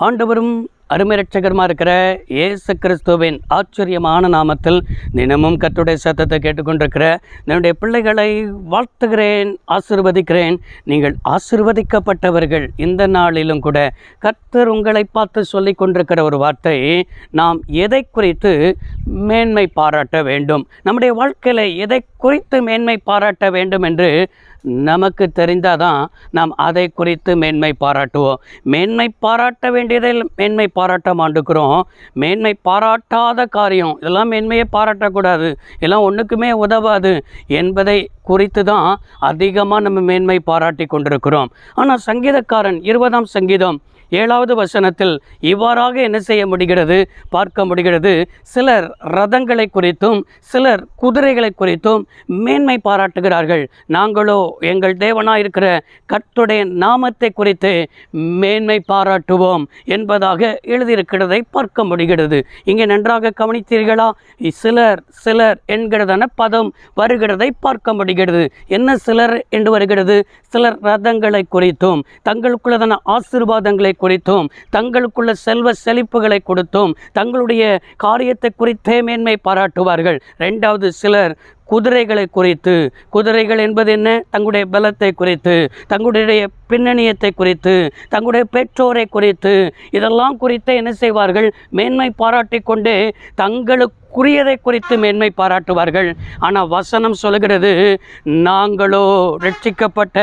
ஆண்டவரும் அருமை இரட்சகருமா இருக்கிற இயேசு கிறிஸ்துவின் ஆச்சரியமான நாமத்தில் தினமும் கர்த்தருடைய சத்தத்தை கேட்டுக்கொண்டிருக்கிற என்னுடைய பிள்ளைகளை வாழ்த்துகிறேன், ஆசீர்வதிக்கிறேன். நீங்கள் ஆசீர்வதிக்கப்பட்டவர்கள். இந்த நாளிலும் கூட கர்த்தர் உங்களை பார்த்து சொல்லி கொண்டிருக்கிற ஒரு வார்த்தை, நாம் எதை குறித்து மேன்மை பாராட்ட வேண்டும், நம்முடைய வாழ்க்கையில் எதை குறித்து மேன்மை பாராட்ட வேண்டும் என்று நமக்கு தெரிந்தாதான் நாம் அதை குறித்து மேன்மை பாராட்டுவோம். மேன்மை பாராட்ட வேண்டியதை மேன்மை பாராட்ட மாட்டுக்கிறோம். மேன்மை பாராட்டாத காரியம் இதெல்லாம் மேன்மையை பாராட்டக்கூடாது, எல்லாம் ஒன்றுக்குமே உதவாது என்பதை குறித்து தான் அதிகமாக நம்ம மேன்மை பாராட்டி கொண்டிருக்கிறோம். ஆனால் சங்கீதக்காரன் 20ஆம் சங்கீதம் 7வது வசனத்தில் இவ்வாறாக என்ன செய்ய முடிகிறது, பார்க்க முடிகிறது. சிலர் ரதங்களை குறித்தும் சிலர் குதிரைகளை குறித்தும் மேன்மை பாராட்டுகிறார்கள். நாங்களோ எங்கள் தேவனாயிருக்கிற கர்த்தருடைய நாமத்தை குறித்து மேன்மை பாராட்டுவோம் என்பதாக எழுதியிருக்கிறதை பார்க்க முடிகிறது. இங்கே நன்றாக கவனித்தீர்களா? சிலர் என்கிறதான பதம் வருகிறதை பார்க்க முடிகிறது. என்ன சிலர் என்று வருகிறது? சிலர் ரதங்களை குறித்தும் தங்களுக்குள்ளதான ஆசீர்வாதங்களை குறித்தும் தங்களுக்குள்ள செல்வ செழிப்புகளை கொடுத்தும் தங்களுடைய காரியத்தை குறித்தே மேன்மை பாராட்டுவார்கள். 2வது சிலர் குதிரைகளை குறித்து, குதிரைகள் என்பது என்ன? தங்களுடைய பலத்தை குறித்து, தங்களுடைய பின்னணியத்தை குறித்து, தங்களுடைய பெற்றோரை குறித்து, இதெல்லாம் குறித்து என்ன செய்வார்கள்? மேன்மை பாராட்டி கொண்டே தங்களுக்குரியதை குறித்து மேன்மை பாராட்டுவார்கள். ஆனால் வசனம் சொல்கிறது, நாங்களோ ரட்சிக்கப்பட்ட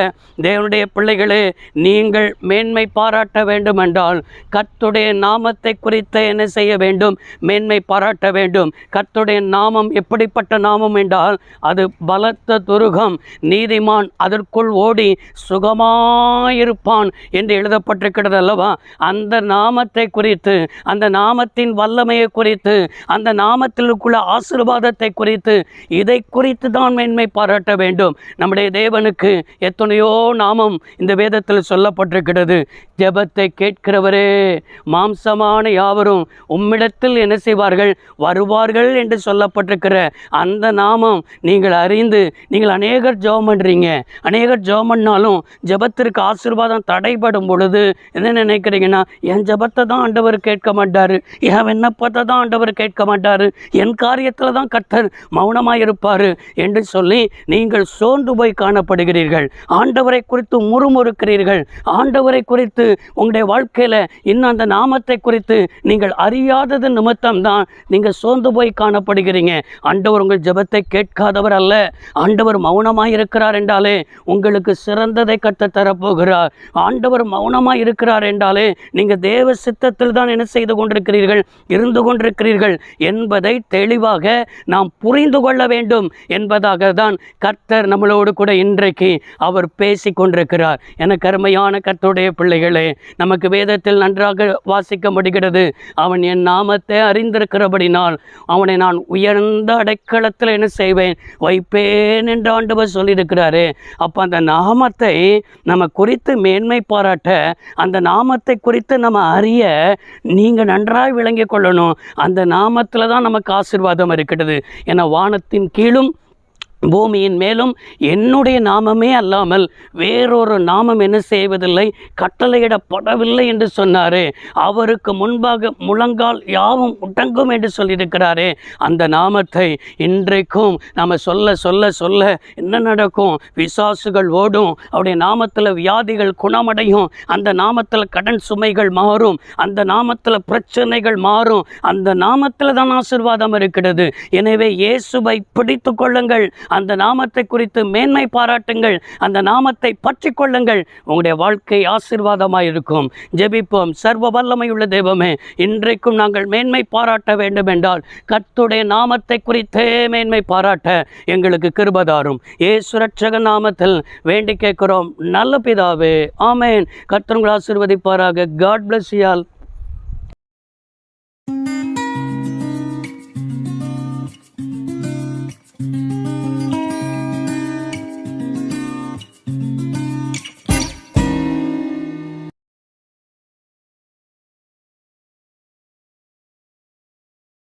தேவனுடைய பிள்ளைகளே, நீங்கள் மேன்மை பாராட்ட வேண்டும் என்றால் கர்த்தருடைய நாமத்தை குறித்து என்ன செய்ய வேண்டும்? மேன்மை பாராட்ட வேண்டும். கர்த்தருடைய நாமம் எப்படிப்பட்ட நாமம் என்றால் அது பலத்த துருகம், நீதிமான் அதற்குள் ஓடி சுகமாயிருப்பான் என்று எழுதப்பட்டிருக்கிறது அல்லவா? அந்த நாமத்தை குறித்து, அந்த நாமத்தின் வல்லமையை குறித்து, அந்த நாமத்திற்குள்ள ஆசீர்வாதத்தை குறித்து, இதை குறித்து தான் மேன்மை பாராட்ட வேண்டும். நம்முடைய தேவனுக்கு எத்தனையோ நாமம் இந்த வேதத்தில் சொல்லப்பட்டிருக்கிறது. ஜெபத்தை கேட்கிறவரே, மாம்சமான யாவரும் உம்மிடத்தில் என்ன செய்வார்கள்? வருவார்கள் என்று சொல்லப்பட்டிருக்கிற அந்த நாமம் நீங்கள் அறிந்து, நீங்கள் அநேகர் ஜெபம் பண்ணுறீங்க. அநேகர் ஜெபம் பண்ணாலும் ஜெபத்திற்கு ஆசீர்வாதம் தடைபடும் பொழுது என்ன நினைக்கிறீங்கன்னா, என் ஜெபத்தை தான் ஆண்டவர் கேட்க மாட்டார், என் விண்ணப்பத்தை தான் ஆண்டவர் கேட்க மாட்டார், என் காரியத்தில் தான் கர்த்தர் மௌனமாக இருப்பார் என்று சொல்லி நீங்கள் சோர்ந்து போய் காணப்படுகிறீர்கள். ஆண்டவரை குறித்து முறுமுறுக்கிறீர்கள். ஆண்டவரை குறித்து உங்களுடைய வாழ்க்கையில் இன்னும் அந்த நாமத்தை குறித்து நீங்கள் அறியாதது நிமித்தம் தான் நீங்கள் சோர்ந்து போய் காணப்படுகிறீங்க. ஆண்டவர் உங்கள் ஜெபத்தை கேட்காதவர் அல்ல. ஆண்டவர் மௌனமாய் இருக்கிறார் என்றாலே உங்களுக்கு சிறந்ததை கர்த்தர் தரப்போகிறார். ஆண்டவர் மௌனமாய் இருக்கிறார் என்றாலே நீங்கள் தேவ சித்தத்தில் தான் என்ன செய்து கொண்டிருக்கிறீர்கள், இருந்து கொண்டிருக்கிறீர்கள் என்பதை தெளிவாக நாம் புரிந்து கொள்ள வேண்டும் என்பதாக தான் கர்த்தர் நம்மளோடு கூட இன்றைக்கு அவர் பேசி கொண்டிருக்கிறார். எனக்கு அருமையான கர்த்தருடைய பிள்ளைகளே, நமக்கு வேதத்தில் நன்றாக வாசிக்க முடிகிறது. அவன் என் நாமத்தை அறிந்திருக்கிறபடினால் அவனை நான் உயர்ந்த அடைக்கலத்தில் என்ன செய்வேன்? வைப்பேன் என்று ஆண்டவர் சொல்லியிருக்கிறாரு. அப்போ அந்த நாமத்தை நம்ம குறித்து மேன்மை பாராட்ட, அந்த நாமத்தை குறித்து நம்ம அறிய நீங்கள் நன்றாக விளங்கி கொள்ளணும். அந்த நாமத்தில் தான் நமக்கு ஆசீர்வாதம் இருக்கிறது. ஏன்னா வானத்தின் கீழும் பூமியின் மேலும் என்னுடைய நாமமே அல்லாமல் வேறொரு நாமம் என்ன செய்வதில்லை, கட்டளையிடப்படவில்லை என்று சொன்னாரே. அவருக்கு முன்பாக முழங்கால் யாவும் முடங்கும் என்று சொல்லியிருக்கிறாரே. அந்த நாமத்தை இன்றைக்கும் நாம் சொல்ல சொல்ல சொல்ல என்ன நடக்கும்? பிசாசுகள் ஓடும். அவருடைய நாமத்தில் வியாதிகள் குணமடையும். அந்த நாமத்தில் கடன் சுமைகள் மாறும். அந்த நாமத்தில் பிரச்சனைகள் மாறும். அந்த நாமத்தில் தான் ஆசீர்வாதம் இருக்கிறது. எனவே இயேசுவை பிடித்து கொள்ளுங்கள். அந்த நாமத்தை குறித்து மேன்மை பாராட்டுங்கள். அந்த நாமத்தை பற்றி கொள்ளுங்கள். உங்களுடைய வாழ்க்கை ஆசீர்வாதமாக இருக்கும். ஜெபிப்போம். சர்வ வல்லமையுள்ள தெய்வமே, இன்றைக்கும் நாங்கள் மேன்மை பாராட்ட வேண்டும் என்றால் கர்த்தருடைய நாமத்தை குறித்தே மேன்மை பாராட்ட எங்களுக்கு கிருபை தாரும். இயேசு இரட்சக நாமத்தில் வேண்டி கேட்கிறோம் நல்ல பிதாவே, ஆமென். கர்த்தர் உங்களை ஆசீர்வதிப்பாராக. God bless you all.